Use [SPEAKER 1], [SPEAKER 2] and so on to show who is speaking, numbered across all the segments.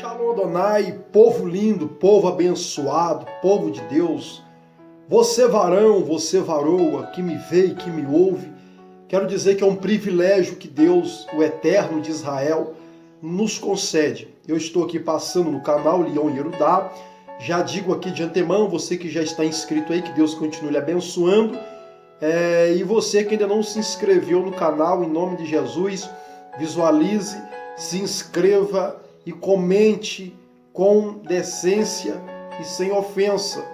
[SPEAKER 1] Shalom Adonai, povo lindo, povo abençoado, povo de Deus. Você varão, você varoa, que me vê e que me ouve. Quero dizer que é um privilégio que Deus, o Eterno de Israel, nos concede. Eu estou aqui passando no canal Leão Yerudá. Já digo aqui de antemão, você que já está inscrito aí, que Deus continue lhe abençoando. E você que ainda não se inscreveu no canal, em nome de Jesus, visualize, se inscreva e comente com decência e sem ofensa.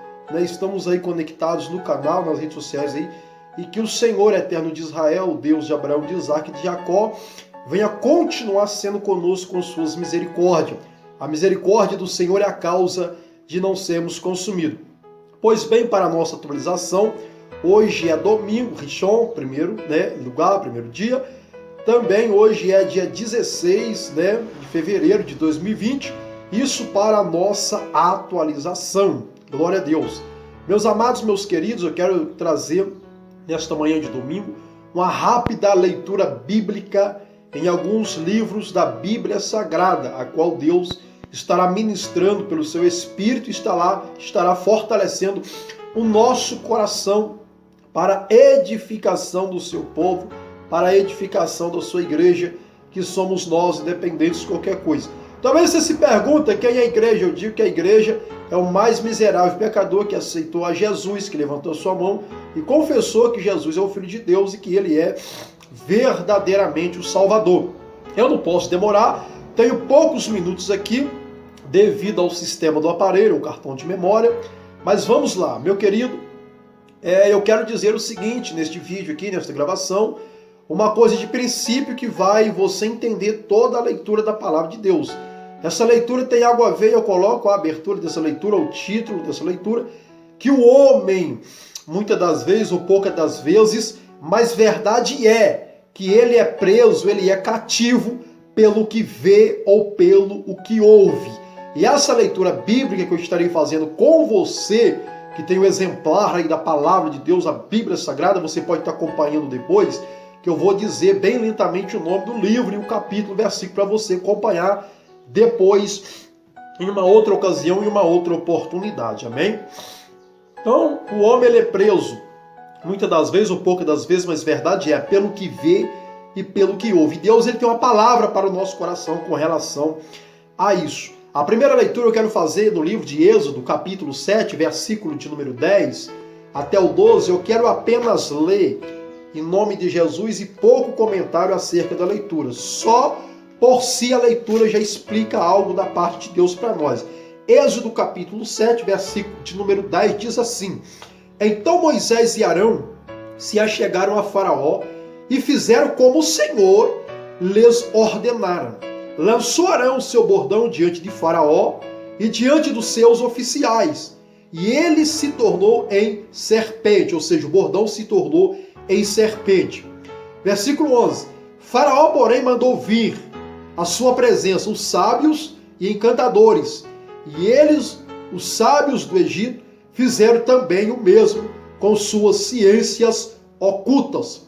[SPEAKER 1] Estamos aí conectados no canal, nas redes sociais aí, e que o Senhor Eterno de Israel, o Deus de Abraão, de Isaac e de Jacó, venha continuar sendo conosco com suas misericórdias. A misericórdia do Senhor é a causa de não sermos consumidos. Pois bem, para a nossa atualização, hoje é domingo, Rishon, primeiro lugar, primeiro dia. Também hoje é dia 16 de fevereiro de 2020. Isso para a nossa atualização. Glória a Deus. Meus amados, meus queridos, eu quero trazer nesta manhã de domingo uma rápida leitura bíblica em alguns livros da Bíblia Sagrada, a qual Deus estará ministrando pelo seu Espírito e estará fortalecendo o nosso coração para a edificação do seu povo, para a edificação da sua igreja, que somos nós, independentes de qualquer coisa. Talvez você se pergunta quem é a igreja. Eu digo que a igreja é o mais miserável pecador que aceitou a Jesus, que levantou sua mão e confessou que Jesus é o Filho de Deus e que ele é verdadeiramente o Salvador. Eu não posso demorar, tenho poucos minutos aqui, devido ao sistema do aparelho, o cartão de memória, mas vamos lá, meu querido. Eu quero dizer o seguinte neste vídeo aqui, nesta gravação, uma coisa de princípio que vai você entender toda a leitura da palavra de Deus. Essa leitura tem algo a ver, eu coloco a abertura dessa leitura, o título dessa leitura, que o homem, muitas das vezes ou poucas das vezes, mas verdade é que ele é preso, ele é cativo pelo que vê ou pelo o que ouve. E essa leitura bíblica que eu estarei fazendo com você, que tem o exemplar aí da palavra de Deus, a Bíblia Sagrada, você pode estar acompanhando depois, que eu vou dizer bem lentamente o nome do livro e o capítulo, o versículo, para você acompanhar depois, em uma outra ocasião, em uma outra oportunidade, amém? Então, o homem ele é preso, muitas das vezes ou poucas das vezes, mas verdade é, pelo que vê e pelo que ouve. Deus ele tem uma palavra para o nosso coração com relação a isso. A primeira leitura eu quero fazer no livro de Êxodo, capítulo 7, versículo de número 10 até o 12, eu quero apenas ler em nome de Jesus e pouco comentário acerca da leitura. Só por si a leitura já explica algo da parte de Deus para nós. Êxodo capítulo 7, versículo de número 10 diz assim: Então Moisés e Arão se achegaram a Faraó e fizeram como o Senhor lhes ordenara. Lançou Arão seu bordão diante de Faraó e diante dos seus oficiais, e ele se tornou em serpente, ou seja, o bordão se tornou em serpente. Versículo 11. Faraó, porém, mandou vir à sua presença os sábios e encantadores, e eles, os sábios do Egito, fizeram também o mesmo com suas ciências ocultas,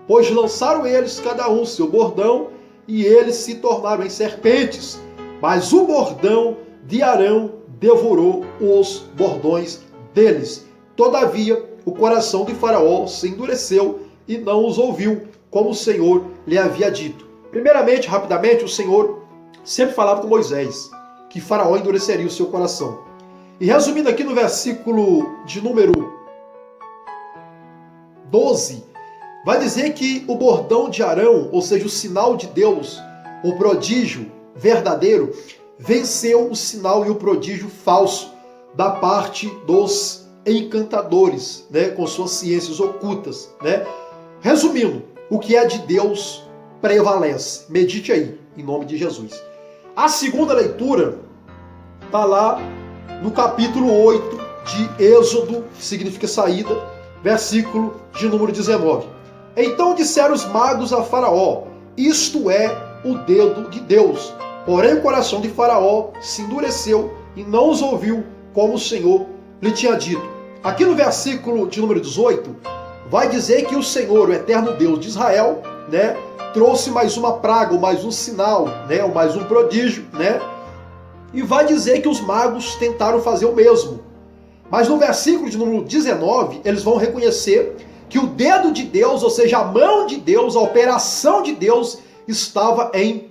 [SPEAKER 1] pois lançaram eles cada um seu bordão, e eles se tornaram em serpentes, mas o bordão de Arão devorou os bordões deles. Todavia, o coração de Faraó se endureceu e não os ouviu, como o Senhor lhe havia dito. Primeiramente, rapidamente, o Senhor sempre falava com Moisés que Faraó endureceria o seu coração. E resumindo aqui no versículo de número 12, vai dizer que o bordão de Arão, ou seja, o sinal de Deus, o prodígio verdadeiro, venceu o sinal e o prodígio falso da parte dos encantadores, com suas ciências ocultas. Resumindo, o que é de Deus prevalece. Medite aí, em nome de Jesus. A segunda leitura está lá no capítulo 8 de Êxodo, que significa saída, versículo de número 19. Então disseram os magos a Faraó: isto é o dedo de Deus. Porém o coração de Faraó se endureceu e não os ouviu, como o Senhor lhe tinha dito. Aqui no versículo de número 18, vai dizer que o Senhor, o eterno Deus de Israel, né, trouxe mais uma praga, mais um sinal, né, mais um prodígio, né? E vai dizer que os magos tentaram fazer o mesmo. Mas no versículo de número 19, eles vão reconhecer que o dedo de Deus, ou seja, a mão de Deus, a operação de Deus, estava em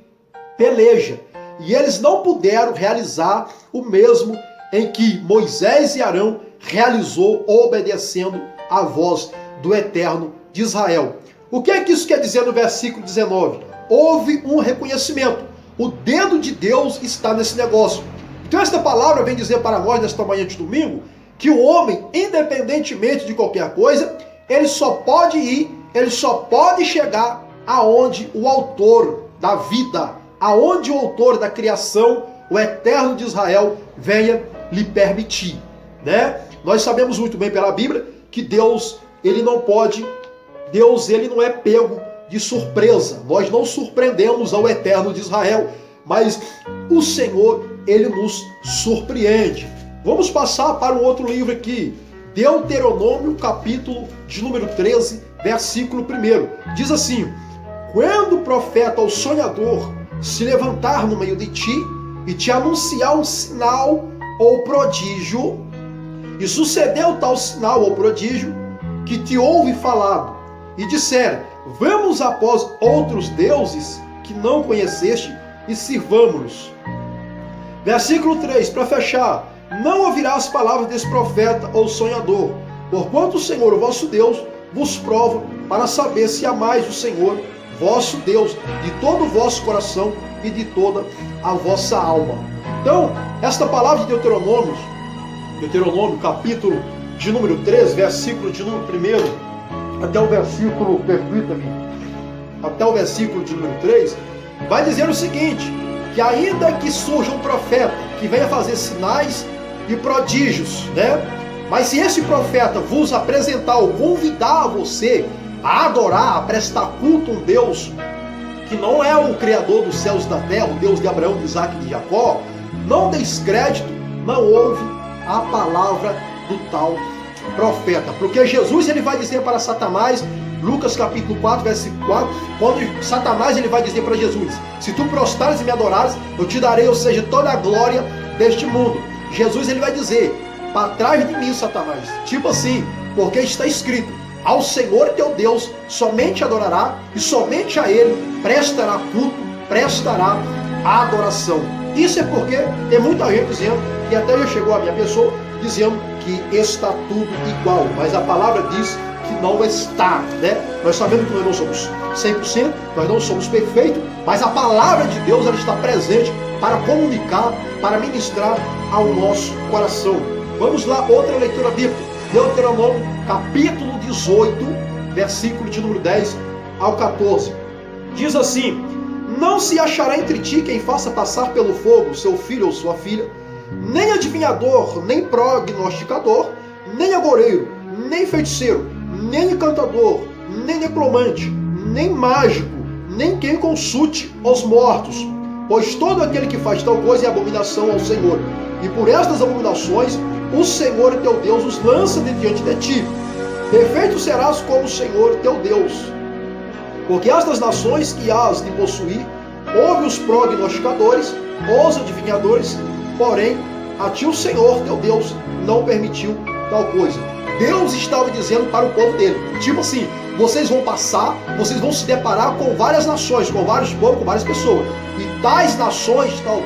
[SPEAKER 1] peleja. E eles não puderam realizar o mesmo em que Moisés e Arão realizou, obedecendo a voz do Eterno de Israel. O que é que isso quer dizer no versículo 19? Houve um reconhecimento. O dedo de Deus está nesse negócio. Então esta palavra vem dizer para nós, nesta manhã de domingo, que o homem, independentemente de qualquer coisa, ele só pode ir, ele só pode chegar aonde o autor da vida, aonde o autor da criação, o Eterno de Israel, venha lhe permitir, né? Nós sabemos muito bem pela Bíblia que Deus, ele não pode, Deus, ele não é pego de surpresa. Nós não surpreendemos ao Eterno de Israel, mas o Senhor, ele nos surpreende. Vamos passar para um outro livro aqui, Deuteronômio, capítulo de número 13, versículo 1. Diz assim: quando o profeta ou sonhador se levantar no meio de ti e te anunciar um sinal ou prodígio, e sucedeu tal sinal ou prodígio que te ouve falado, e disser: vamos após outros deuses que não conheceste e sirvamo-los. Versículo 3, para fechar: não ouvirás as palavras desse profeta ou sonhador, porquanto o Senhor, o vosso Deus, vos prova para saber se amais o Senhor, vosso Deus, de todo o vosso coração e de toda a vossa alma. Então, esta palavra de Deuteronômio, capítulo de número 13, versículo de número 1, até o versículo, permita-me, até o versículo de número 3, vai dizer o seguinte, que ainda que surja um profeta que venha fazer sinais e prodígios, né? Mas se esse profeta vos apresentar ou convidar você a adorar, a prestar culto a um Deus que não é o Criador dos céus e da terra, o Deus de Abraão, de Isaac e de Jacó, não deis crédito, não ouve a palavra do tal profeta. Porque Jesus, ele vai dizer para Satanás, Lucas capítulo 4, versículo 4, quando Satanás, ele vai dizer para Jesus: se tu prostrares e me adorares, eu te darei, ou seja, toda a glória deste mundo. Jesus, ele vai dizer: para trás de mim, Satanás. Tipo assim, porque está escrito: ao Senhor teu Deus somente adorará, e somente a Ele prestará culto, prestará adoração. Isso é porque tem muita gente dizendo, e até já chegou a minha pessoa, dizendo que está tudo igual. Mas a palavra diz que não está, né? Nós sabemos que nós não somos 100%, nós não somos perfeitos, mas a palavra de Deus, ela está presente para comunicar, para ministrar ao nosso coração. Vamos lá, outra leitura bíblica. Deuteronômio, capítulo 18, versículo de número 10 ao 14. Diz assim: não se achará entre ti quem faça passar pelo fogo seu filho ou sua filha, nem adivinhador, nem prognosticador, nem agoreiro, nem feiticeiro, nem encantador, nem necromante, nem mágico, nem quem consulte os mortos, pois todo aquele que faz tal coisa é abominação ao Senhor. E por estas abominações o Senhor teu Deus os lança de diante de ti. Perfeito serás como o Senhor teu Deus. Porque estas nações que hás de possuir, ouve os prognosticadores, os adivinhadores, porém a ti o Senhor teu Deus não permitiu tal coisa. Deus estava dizendo para o povo dele, tipo assim: vocês vão passar, vocês vão se deparar com várias nações, com vários povos, com várias pessoas. E tais nações, tal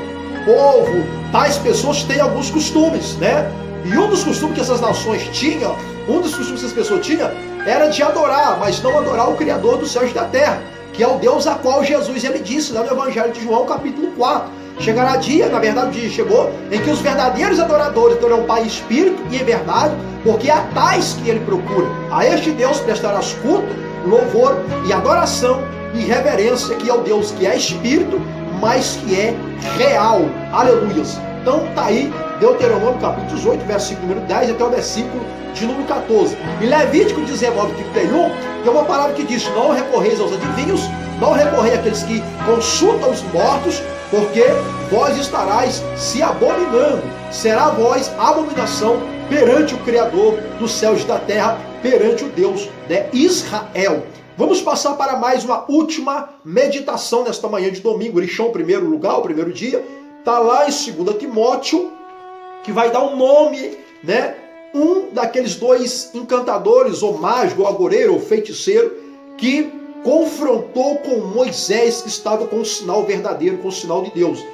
[SPEAKER 1] povo, tais pessoas têm alguns costumes, né? E um dos costumes que essas nações tinham, um dos costumes que essas pessoas tinham, era de adorar, mas não adorar o Criador dos céus e da terra, que é o Deus a qual Jesus, ele disse lá no Evangelho de João, capítulo 4. Chegará dia, na verdade o dia chegou, em que os verdadeiros adoradores adorarão o Pai em espírito e em verdade, porque é tais que ele procura. A este Deus prestarás culto, louvor e adoração e reverência, que é o Deus que é espírito, mas que é real. Aleluias. Então tá aí Deuteronômio capítulo 18, versículo número 10 até o versículo de número 14. E Levítico 19, 31, tem uma palavra que diz: não recorreis aos adivinhos, não recorreis àqueles que consultam os mortos, porque vós estarás se abominando. Será a vós abominação perante o Criador dos céus e da terra, perante o Deus de Israel. Vamos passar para mais uma última meditação nesta manhã de domingo. Lixão, o primeiro lugar, o primeiro dia, está lá em 2 Timóteo, que vai dar um nome, né? Um daqueles dois encantadores, ou mágico, ou agoureiro, ou feiticeiro, que confrontou com Moisés, que estava com o sinal verdadeiro, com o sinal de Deus.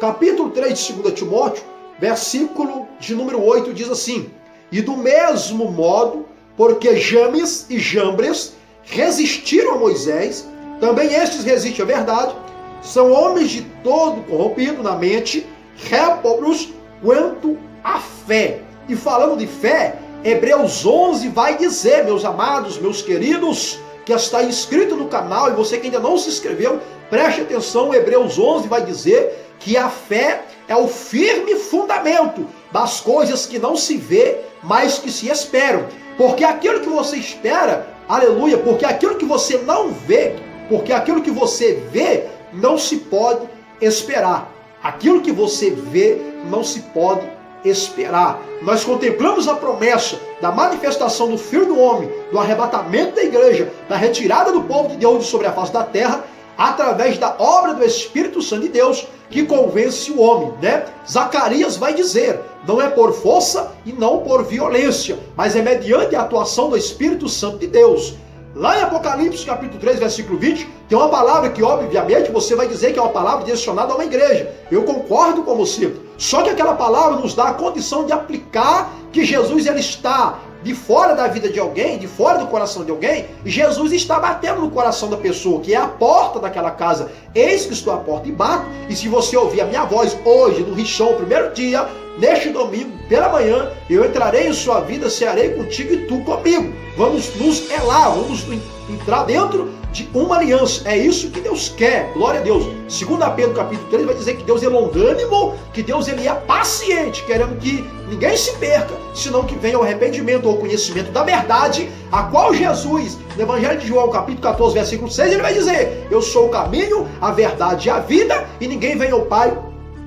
[SPEAKER 1] Capítulo 3 de 2 Timóteo, versículo de número 8, diz assim: e do mesmo modo, porque James e Jambres resistiram a Moisés, também estes resistem à verdade, são homens de todo corrompido na mente, réprobos quanto à fé. E falando de fé, Hebreus 11 vai dizer, meus amados, meus queridos, que está inscrito no canal, e você que ainda não se inscreveu, preste atenção, Hebreus 11 vai dizer que a fé é o firme fundamento das coisas que não se vê, mas que se esperam. Porque aquilo que você espera, aleluia, porque aquilo que você não vê, porque aquilo que você vê não se pode esperar. Aquilo que você vê não se pode esperar. Nós contemplamos a promessa da manifestação do Filho do Homem, do arrebatamento da igreja, da retirada do povo de Deus sobre a face da terra, através da obra do Espírito Santo de Deus, que convence o homem, né? Zacarias vai dizer, não é por força e não por violência, mas é mediante a atuação do Espírito Santo de Deus. Lá em Apocalipse, capítulo 3, versículo 20, tem uma palavra que, obviamente, você vai dizer que é uma palavra direcionada a uma igreja. Eu concordo com você. Só que aquela palavra nos dá a condição de aplicar que Jesus ele está de fora da vida de alguém, de fora do coração de alguém, e Jesus está batendo no coração da pessoa, que é a porta daquela casa. Eis que estou à porta e bato, e se você ouvir a minha voz hoje, no Rixão, o primeiro dia, neste domingo, pela manhã, eu entrarei em sua vida, cearei contigo e tu comigo. Vamos nos elar, vamos entrar dentro de uma aliança. É isso que Deus quer, glória a Deus. 2 Pedro capítulo 3 vai dizer que Deus é longânimo, que Deus ele é paciente, querendo que ninguém se perca, senão que venha o arrependimento ou o conhecimento da verdade, a qual Jesus, no Evangelho de João capítulo 14, versículo 6, ele vai dizer, eu sou o caminho, a verdade e a vida, e ninguém vem ao Pai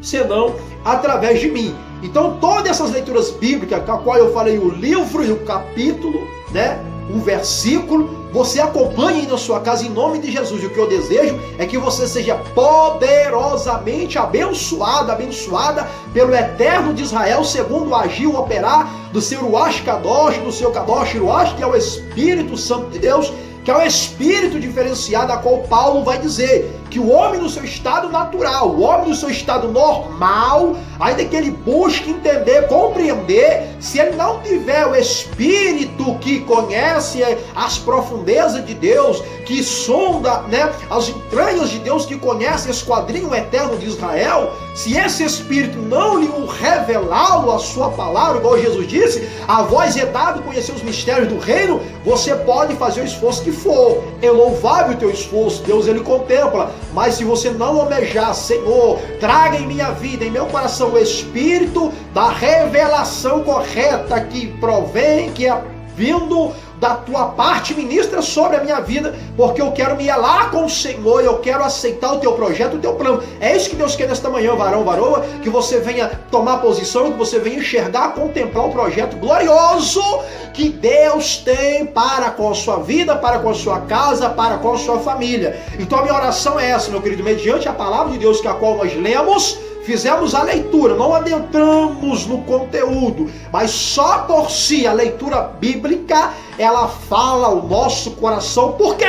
[SPEAKER 1] senão através de mim. Então todas essas leituras bíblicas, com a qual eu falei o livro e o capítulo, né, um versículo, você acompanhe aí na sua casa em nome de Jesus. E o que eu desejo é que você seja poderosamente abençoado, abençoada pelo Eterno de Israel, segundo o agir, o operar do seu Ruach Kadosh, do seu Kadosh Ruach, que é o Espírito Santo de Deus, que é o Espírito diferenciado, a qual Paulo vai dizer que o homem no seu estado natural, o homem no seu estado normal, ainda que ele busque entender, compreender, se ele não tiver o Espírito que conhece as profundezas de Deus, que sonda, né, as entranhas de Deus, que conhece o esquadrinho eterno de Israel, se esse Espírito não lhe revelá-lo a sua palavra, igual Jesus disse, a vós é dado conhecer os mistérios do reino, você pode fazer o esforço que for, é louvável o teu esforço, Deus ele contempla. Mas se você não almejar, Senhor, traga em minha vida, em meu coração, o Espírito da revelação correta que provém, que é vindo da tua parte, ministra sobre a minha vida, porque eu quero me alar com o Senhor, eu quero aceitar o teu projeto, o teu plano. É isso que Deus quer nesta manhã, varão, varoa, que você venha tomar posição, que você venha enxergar, contemplar o projeto glorioso que Deus tem para com a sua vida, para com a sua casa, para com a sua família. Então a minha oração é essa, meu querido, mediante a palavra de Deus, que a qual nós lemos, fizemos a leitura, não adentramos no conteúdo, mas só por si a leitura bíblica, ela fala ao nosso coração, porque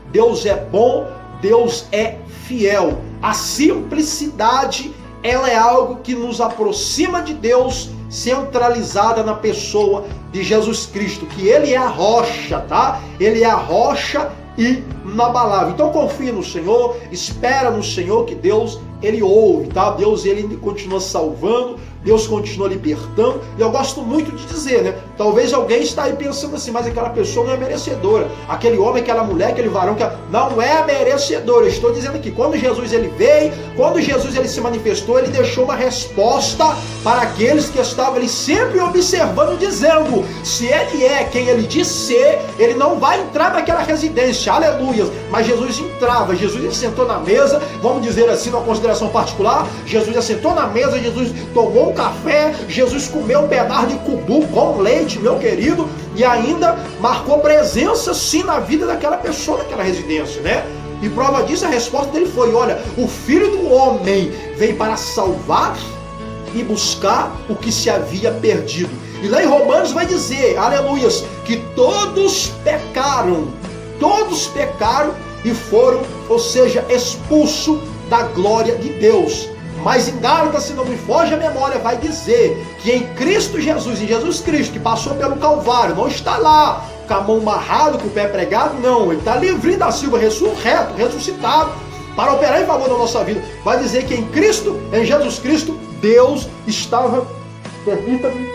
[SPEAKER 1] Deus é bom, Deus é fiel. A simplicidade, ela é algo que nos aproxima de Deus, centralizada na pessoa de Jesus Cristo, que Ele é a rocha, tá? Ele é a rocha inabalável. Então confia no Senhor, espera no Senhor, que Deus ele ouve, tá? Deus ele continua salvando, Deus continua libertando. E eu gosto muito de dizer, né? Talvez alguém está aí pensando assim, mas aquela pessoa não é merecedora. Aquele homem, aquela mulher, aquele varão, que não é merecedor. Eu estou dizendo que quando Jesus ele veio, quando Jesus ele se manifestou, ele deixou uma resposta para aqueles que estavam ali sempre observando, dizendo, se ele é quem ele diz ser, ele não vai entrar naquela residência, aleluia. Mas Jesus entrava, Jesus sentou na mesa, vamos dizer assim, numa consideração particular, Jesus assentou na mesa, Jesus tomou um café, Jesus comeu um pedaço de cubu com leite, meu querido, e ainda marcou presença sim na vida daquela pessoa naquela residência, né? E prova disso, a resposta dele foi: olha, o Filho do Homem veio para salvar e buscar o que se havia perdido. E lá em Romanos vai dizer, aleluias, que todos pecaram e foram, ou seja, expulsos da glória de Deus. Mas em Gálatas, se não me foge a memória, vai dizer que em Cristo Jesus, em Jesus Cristo, que passou pelo Calvário, não está lá com a mão amarrada, com o pé pregado, não. Ele está livre da silva, ressurreto, ressuscitado, para operar em favor da nossa vida. Vai dizer que em Cristo, em Jesus Cristo, Deus estava, permita-me,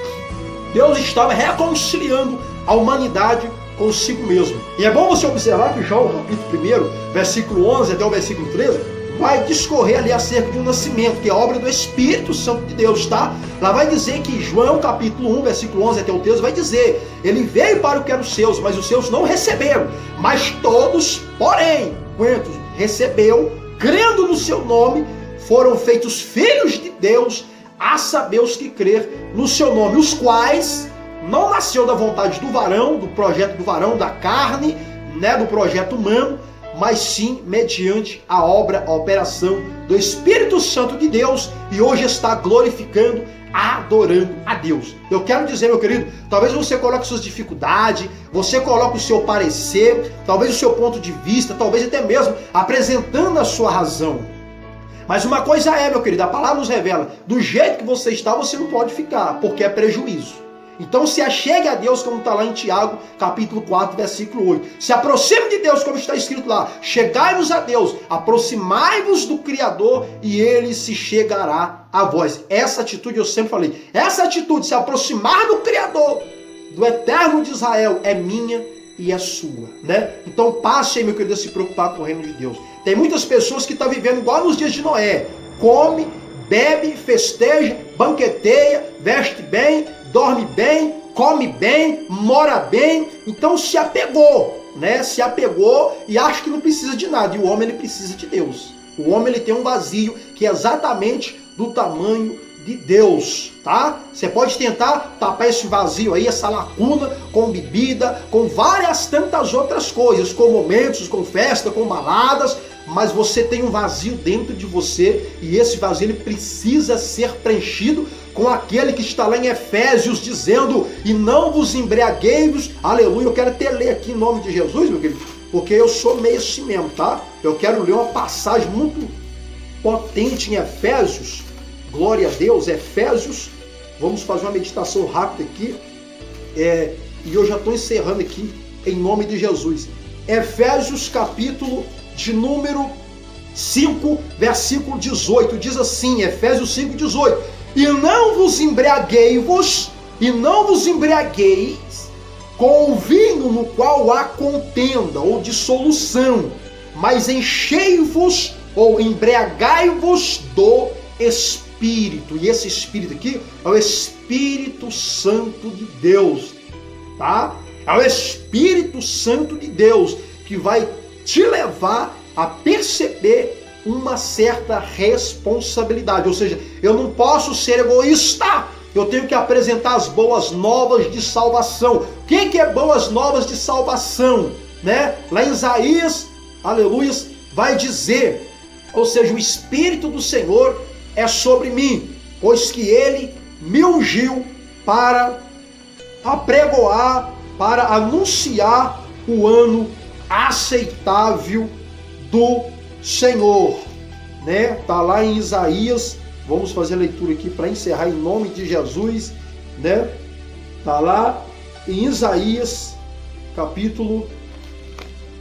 [SPEAKER 1] Deus estava reconciliando a humanidade consigo mesmo. E é bom você observar que João, capítulo 1, versículo 11 até o versículo 13, vai discorrer ali acerca de um nascimento, que é obra do Espírito Santo de Deus, tá? Lá vai dizer que João, capítulo 1, versículo 11 até o 13, vai dizer: ele veio para o que eram os seus, mas os seus não receberam. Mas todos, porém, quantos recebeu, crendo no seu nome, foram feitos filhos de Deus, a saber os que crer no seu nome, os quais não nasceu da vontade do varão, do projeto do varão, da carne, né, do projeto humano, mas sim mediante a obra, a operação do Espírito Santo de Deus, e hoje está glorificando, adorando a Deus. Eu quero dizer, meu querido, talvez você coloque suas dificuldades, você coloque o seu parecer, talvez o seu ponto de vista, talvez até mesmo apresentando a sua razão. Mas uma coisa é, meu querido, a palavra nos revela, do jeito que você está, você não pode ficar, porque é prejuízo. Então se achegue a Deus, como está lá em Tiago, capítulo 4, versículo 8. Se aproxime de Deus, como está escrito lá. Chegai-vos a Deus, aproximai-vos do Criador, e Ele se chegará a vós. Essa atitude, eu sempre falei, essa atitude, se aproximar do Criador, do Eterno de Israel, é minha e é sua, né? Então passe aí, meu querido, a se preocupar com o reino de Deus. Tem muitas pessoas que estão vivendo igual nos dias de Noé. Come, bebe, festeja, banqueteia, veste bem, dorme bem, come bem, mora bem. Então se apegou, né? Se apegou e acha que não precisa de nada. E o homem, ele precisa de Deus. O homem, ele tem um vazio que é exatamente do tamanho de Deus, tá? Você pode tentar tapar esse vazio aí, essa lacuna, com bebida, com várias tantas outras coisas, com momentos, com festa, com baladas, mas você tem um vazio dentro de você, e esse vazio, ele precisa ser preenchido com aquele que está lá em Efésios dizendo: e não vos embriagueis, aleluia. Eu quero até ler aqui em nome de Jesus, meu querido, porque eu sou meio assim mesmo, tá? Eu quero ler uma passagem muito potente em Efésios. Glória a Deus, Efésios. Vamos fazer uma meditação rápida aqui. E eu já estou encerrando aqui em nome de Jesus. Efésios, capítulo de número 5, versículo 18. Diz assim, Efésios 5, 18. E não vos embriagueis com o vinho no qual há contenda ou dissolução, mas enchei-vos ou embriagai-vos do Espírito. E esse Espírito aqui é o Espírito Santo de Deus, tá? É o Espírito Santo de Deus que vai te levar a perceber uma certa responsabilidade. Ou seja, eu não posso ser egoísta. Eu tenho que apresentar as boas novas de salvação. O que é boas novas de salvação? Né? Lá em Isaías, aleluia, vai dizer, ou seja, o Espírito do Senhor é sobre mim, pois que Ele me ungiu para apregoar, para anunciar o ano aceitável do Senhor, né? Tá lá em Isaías. Vamos fazer a leitura aqui para encerrar em nome de Jesus, né? Tá lá em Isaías, capítulo,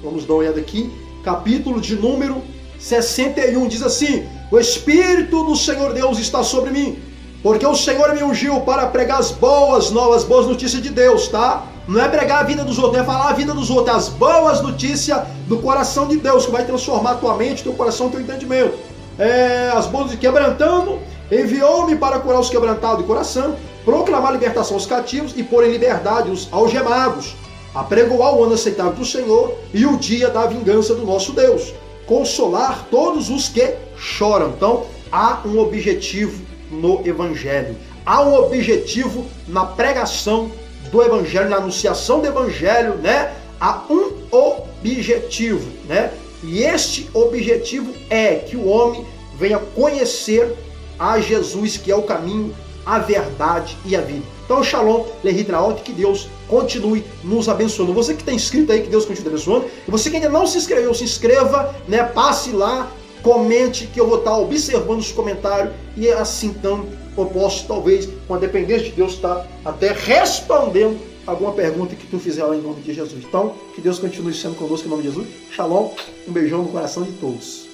[SPEAKER 1] vamos dar uma olhada aqui, capítulo de número 61, diz assim: o Espírito do Senhor Deus está sobre mim, porque o Senhor me ungiu para pregar as boas novas, boas notícias de Deus, tá? Não é pregar a vida dos outros, não é falar a vida dos outros, é as boas notícias do coração de Deus, que vai transformar tua mente, teu coração, teu entendimento. As boas de quebrantando, enviou-me para curar os quebrantados de coração, proclamar libertação aos cativos e pôr em liberdade os algemados, apregoar o ano aceitável do Senhor e o dia da vingança do nosso Deus, consolar todos os que choram. Então, há um objetivo no Evangelho. há um objetivo na pregação do Evangelho, na anunciação do Evangelho, né? Há um objetivo, né? E este objetivo é que o homem venha conhecer a Jesus, que é o caminho, a verdade e a vida. Então, Shalom, Lehitraot, que Deus continue nos abençoando. Você que está inscrito aí, que Deus continue abençoando. E você que ainda não se inscreveu, se inscreva, né? Passe lá, comente, que eu vou estar observando os comentários e assim então eu posso, talvez, com a dependência de Deus, estar até respondendo alguma pergunta que tu fizer lá em nome de Jesus. Então, que Deus continue sendo conosco em nome de Jesus. Shalom, um beijão no coração de todos.